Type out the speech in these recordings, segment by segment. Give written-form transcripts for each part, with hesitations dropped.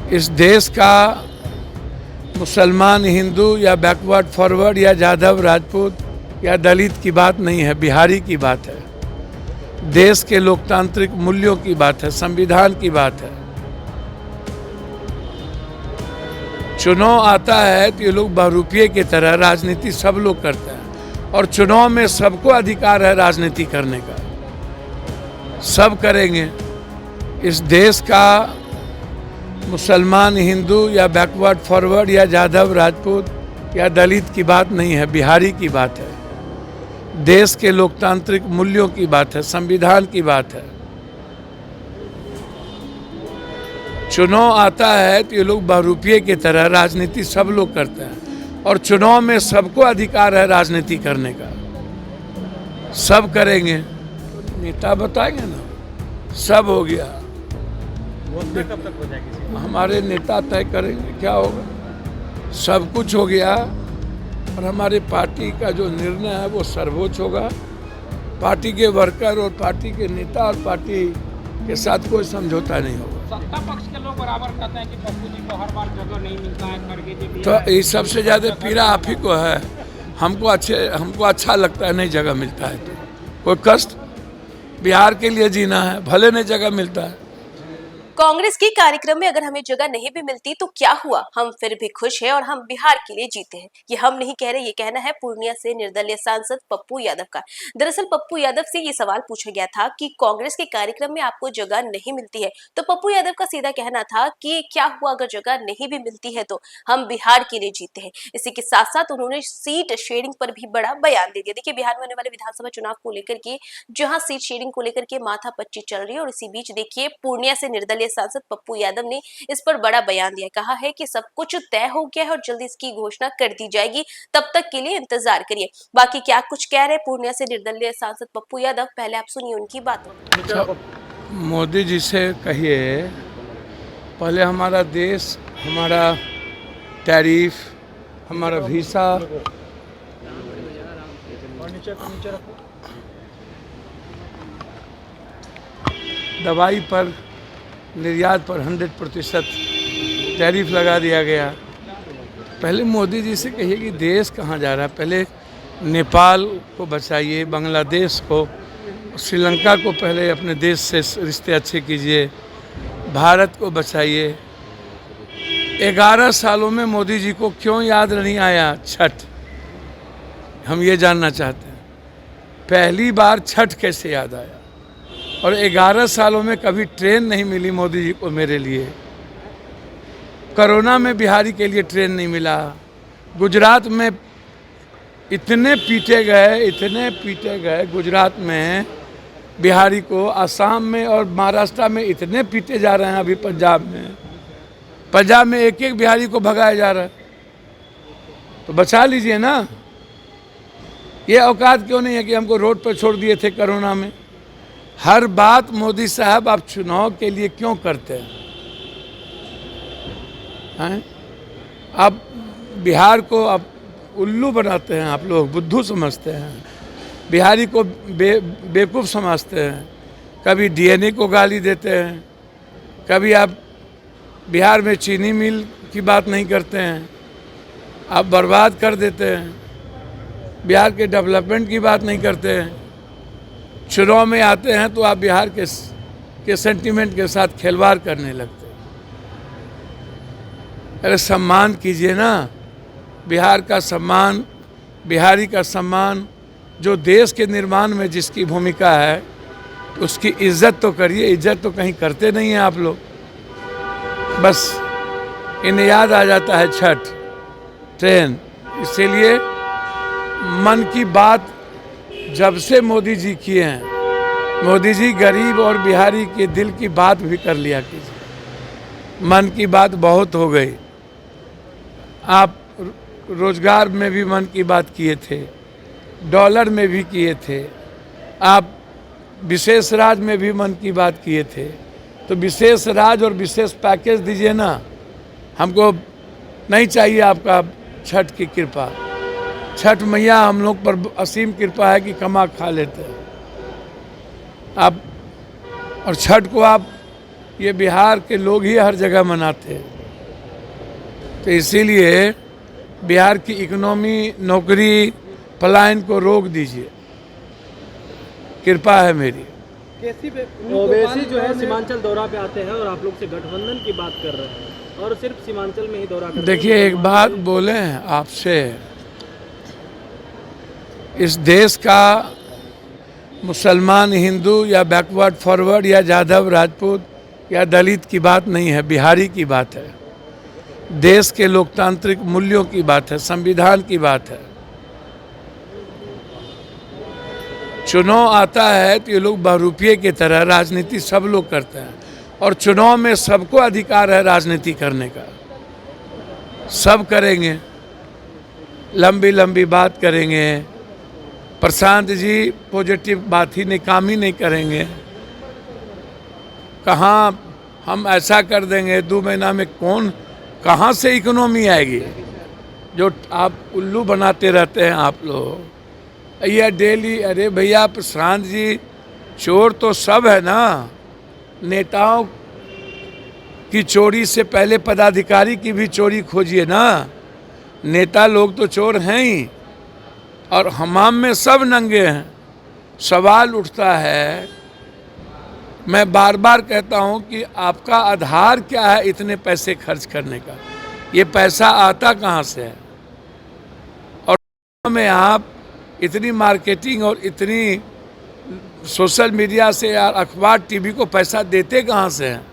इस देश का मुसलमान, हिंदू या बैकवर्ड फॉरवर्ड या यादव, राजपूत या दलित की बात नहीं है, बिहारी की बात है। देश के लोकतांत्रिक मूल्यों की बात है, संविधान की बात है। चुनाव आता है तो ये लोग बहरूपिये की तरह राजनीति सब लोग करते हैं और चुनाव में सबको अधिकार है राजनीति करने का, सब करेंगे। इस देश का मुसलमान, हिंदू या बैकवर्ड फॉरवर्ड या यादव, राजपूत या दलित की बात नहीं है, बिहारी की बात है। देश के लोकतांत्रिक मूल्यों की बात है, संविधान की बात है। चुनाव आता है तो ये लोग बहरूपिये की तरह राजनीति सब लोग करते हैं और चुनाव में सबको अधिकार है राजनीति करने का, सब करेंगे। नेता बताएंगे ना, सब हो गया। कब तक हो जाएगी? हमारे नेता तय करेंगे क्या होगा। सब कुछ हो गया और हमारे पार्टी का जो निर्णय है वो सर्वोच्च होगा। पार्टी के वर्कर और पार्टी के नेता और पार्टी के साथ कोई समझौता नहीं होगा। सत्ता पक्ष के लोग बराबर कहते हैं कि पप्पू जी को हर बार जगह नहीं मिलता है, खड़गे जी भी तो ये सबसे ज्यादा पीड़ा आप ही को है। हमको अच्छा लगता है नहीं जगह मिलता है तो कोई कष्ट। बिहार के लिए जीना है, भले नहीं जगह मिलता है। कांग्रेस के कार्यक्रम में अगर हमें जगह नहीं भी मिलती तो क्या हुआ, हम फिर भी खुश हैं और हम बिहार के लिए जीते हैं। ये हम नहीं कह रहे, ये कहना है पूर्णिया से निर्दलीय सांसद पप्पू यादव का। दरअसल पप्पू यादव से ये सवाल पूछा गया था कि कांग्रेस के कार्यक्रम में आपको जगह नहीं मिलती है, तो पप्पू यादव का सीधा कहना था कि क्या हुआ अगर जगह नहीं भी मिलती है तो हम बिहार के लिए जीते हैं। इसी के साथ साथ उन्होंने सीट शेयरिंग पर भी बड़ा बयान दे दिया। देखिए, बिहार में होने वाले विधानसभा चुनाव को लेकर के जहां सीट शेयरिंग को लेकर के माथापच्ची चल रही है और इसी बीच देखिए पूर्णिया से निर्दलीय सांसद पप्पू यादव ने इस पर बड़ा बयान दिया। कहा है कि सब कुछ तय हो गया है और जल्दी इसकी घोषणा कर दी जाएगी, तब तक के लिए इंतजार करिए। बाकी क्या कुछ कह रहे पूर्णिया से निर्दलीय सांसद पप्पू यादव, पहले आप सुनिए उनकी बात। मोदी जी से कहिए पहले हमारा देश, हमारा टैरिफ, हमारा वीसा, दवाई पर निर्यात पर 100% टैरिफ लगा दिया गया। पहले मोदी जी से कहिए कि देश कहाँ जा रहा है। पहले नेपाल को बचाइए, बांग्लादेश को, श्रीलंका को पहले अपने देश से रिश्ते अच्छे कीजिए, भारत को बचाइए। 11 सालों में मोदी जी को क्यों याद नहीं आया छठ, हम ये जानना चाहते हैं। पहली बार छठ कैसे याद आया। और 11 सालों में कभी ट्रेन नहीं मिली मोदी जी को मेरे लिए। कोरोना में बिहारी के लिए ट्रेन नहीं मिला। गुजरात में इतने पीटे गए गुजरात में बिहारी को। आसाम में और महाराष्ट्र में इतने पीटे जा रहे हैं। अभी पंजाब में एक एक बिहारी को भगाया जा रहा है। तो बचा लीजिए ना। ये औकात क्यों नहीं है कि हमको रोड पर छोड़ दिए थे कोरोना में। हर बात मोदी साहब आप चुनाव के लिए क्यों करते हैं? आप बिहार को आप उल्लू बनाते हैं, आप लोग बुद्धू समझते हैं, बिहारी को बेवकूफ़ समझते हैं। कभी डीएनए को गाली देते हैं, कभी आप बिहार में चीनी मिल की बात नहीं करते हैं, आप बर्बाद कर देते हैं। बिहार के डेवलपमेंट की बात नहीं करते हैं। चुनाव में आते हैं तो आप बिहार के सेंटीमेंट के साथ खिलवाड़ करने लगते हैं। अरे सम्मान कीजिए ना, बिहार का सम्मान, बिहारी का सम्मान, जो देश के निर्माण में जिसकी भूमिका है उसकी इज्जत तो करिए। इज्जत तो कहीं करते नहीं हैं आप लोग। बस इन्हें याद आ जाता है छठ, ट्रेन। इसीलिए मन की बात जब से मोदी जी किए हैं, मोदी जी गरीब और बिहारी के दिल की बात भी कर लिया कीजिए। मन की बात बहुत हो गई। आप रोजगार में भी मन की बात किए थे, डॉलर में भी किए थे, आप विशेष राज में भी मन की बात किए थे। तो विशेष राज और विशेष पैकेज दीजिए ना। हमको नहीं चाहिए आपका छठ की कृपा। छठ मैया हम लोग पर असीम कृपा है कि कमा खा लेते हैं आप। और छठ को आप ये बिहार के लोग ही हर जगह मनाते हैं। तो इसीलिए बिहार की इकोनॉमी, नौकरी, पलायन को रोक दीजिए, कृपा है मेरी। ओवैसी जो है सीमांचल दौरा पे आते हैं और आप लोग से गठबंधन की बात कर रहे हैं और सिर्फ सीमांचल में ही दौरा कर रहे हैं। देखिए, एक बात बोले हैं आपसे, इस देश का मुसलमान, हिंदू या बैकवर्ड फॉरवर्ड या यादव, राजपूत या दलित की बात नहीं है, बिहारी की बात है। देश के लोकतांत्रिक मूल्यों की बात है, संविधान की बात है। चुनाव आता है तो ये लोग बहरूपिये की तरह राजनीति सब लोग करते हैं, और चुनाव में सबको अधिकार है राजनीति करने का। सब करेंगे, लंबी लंबी बात करेंगे। प्रशांत जी पॉजिटिव बात ही नहीं, काम ही नहीं करेंगे। कहाँ हम ऐसा कर देंगे 2 महीना में, कहाँ से इकोनॉमी आएगी? जो आप उल्लू बनाते रहते हैं आप लोग, ये डेली। अरे भैया प्रशांत जी, चोर तो सब है ना। नेताओं की चोरी से पहले पदाधिकारी की भी चोरी खोजिए ना। नेता लोग तो चोर हैं ही, और हमाम में सब नंगे हैं। सवाल उठता है, मैं बार बार कहता हूं कि आपका आधार क्या है इतने पैसे खर्च करने का? ये पैसा आता कहाँ से है? और में आप इतनी मार्केटिंग और इतनी सोशल मीडिया से या अखबार, टीवी को पैसा देते कहाँ से हैं?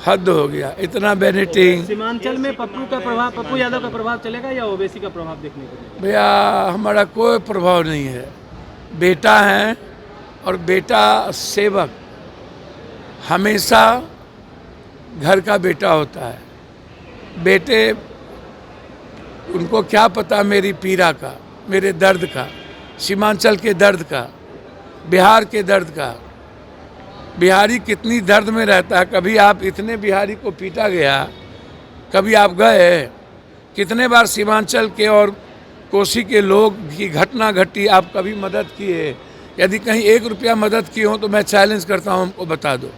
हद हो गया, इतना बेनिटिंग। सीमांचल में पप्पू यादव का प्रभाव चलेगा या ओवैसी का प्रभाव देखने को मिलेगा? भैया हमारा कोई प्रभाव नहीं है। बेटा है, और बेटा सेवक हमेशा घर का बेटा होता है। बेटे, उनको क्या पता मेरी पीड़ा का, मेरे दर्द का, सीमांचल के दर्द का, बिहार के दर्द का। बिहारी कितनी दर्द में रहता है। कभी आप इतने बिहारी को पीटा गया, कभी आप गए? कितने बार सीमांचल के और कोसी के लोग की घटना घटी, आप कभी मदद किए? यदि कहीं 1 रुपया मदद की हो तो मैं चैलेंज करता हूं, हमको बता दो।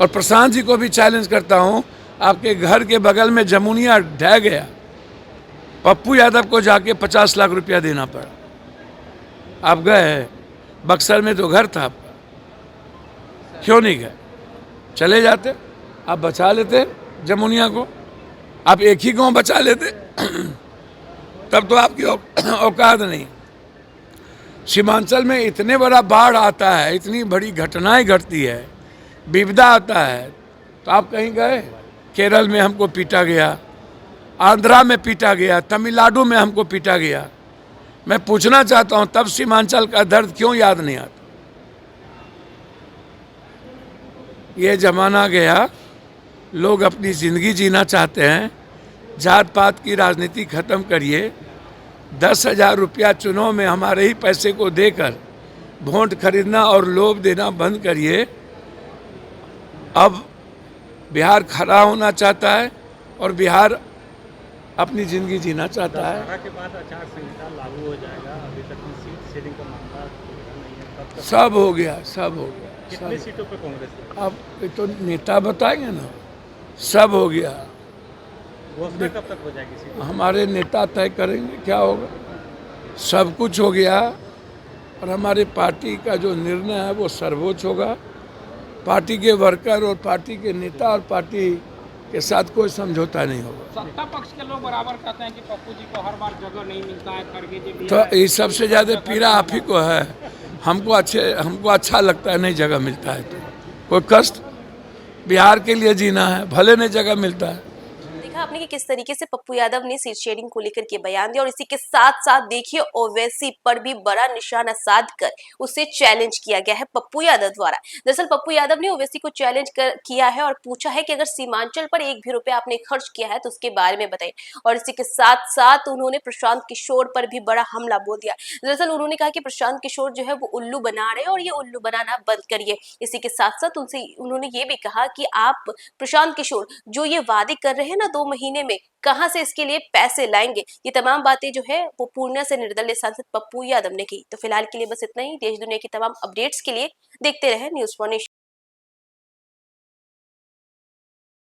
और प्रशांत जी को भी चैलेंज करता हूं, आपके घर के बगल में जमुनिया ढह गया, पप्पू यादव को जाके 50 लाख रुपया देना पड़ा। आप गए? बक्सर में तो घर था आपका, क्यों नहीं गए? चले जाते, आप बचा लेते जमुनिया को। आप एक ही गांव बचा लेते तब तो आपकी औकात नहीं। सीमांचल में इतने बड़ा बाढ़ आता है, इतनी बड़ी घटनाएं घटती है, विपदा आता है, तो आप कहीं गए? केरल में हमको पीटा गया, आंध्रा में पीटा गया, तमिलनाडु में हमको पीटा गया। मैं पूछना चाहता हूं, तब सीमांचल का दर्द क्यों याद नहीं आता? ये जमाना गया, लोग अपनी जिंदगी जीना चाहते हैं। जात पात की राजनीति खत्म करिए। 10,000 रुपया चुनाव में हमारे ही पैसे को देकर वोट खरीदना और लोभ देना बंद करिए। अब बिहार खड़ा होना चाहता है और बिहार अपनी जिंदगी जीना चाहता है। के बाद आचार संहिता लागू हो जाएगा। अभी तक सीट शेयरिंग का मामला नहीं है, कब तक? सब हो गया, सब हो गया। कितनी सीटों पे कांग्रेस? अब ये तो नेता बताएंगे ना। सब हो गया। घोषणा कब तक हो जाएगी सीट? हमारे नेता तय करेंगे क्या होगा। सब कुछ हो गया, और हमारे पार्टी का जो निर्णय है वो सर्वोच्च होगा। पार्टी के वर्कर और पार्टी के नेता और पार्टी के साथ कोई समझौता नहीं होगा। सत्ता पक्ष के लोग बराबर कहते हैं कि पप्पू जी को हर बार जगह नहीं मिलता है, खड़गे जी भी तो ये सबसे ज़्यादा पीड़ा आप ही को है। हमको अच्छा लगता है नहीं जगह मिलता है तो कोई कष्ट। बिहार के लिए जीना है, भले नहीं जगह मिलता है। देखा आपने कि किस तरीके से पप्पू यादव ने सीट शेयरिंग को लेकर के बयान दिया, और इसी के साथ साथ देखिए ओवैसी पर भी बड़ा निशाना साधकर उसे चैलेंज किया गया है पप्पू यादव द्वारा। दरअसल पप्पू यादव ने ओवैसी को चैलेंज किया है और पूछा है कि अगर सीमांचल पर 1 भी रुपया आपने खर्च किया है तो उसके बारे में बताइए। और इसी के साथ साथ उन्होंने प्रशांत किशोर पर भी बड़ा हमला बोल दिया। दरअसल उन्होंने कहा कि प्रशांत किशोर जो है वो उल्लू बना रहे हैं और ये उल्लू बनाना बंद करिए। इसी के साथ साथ उन्होंने ये भी कहा कि आप प्रशांत किशोर जो ये वादे कर रहे हैं ना 2 महीने में, कहां से इसके लिए पैसे लाएंगे? ये तमाम बातें जो है वो पूर्णिया से निर्दलीय सांसद पप्पू यादव ने की। तो फिलहाल के लिए बस इतना ही। देश दुनिया की तमाम अपडेट्स के लिए देखते रहे न्यूज़ फॉर नेशन।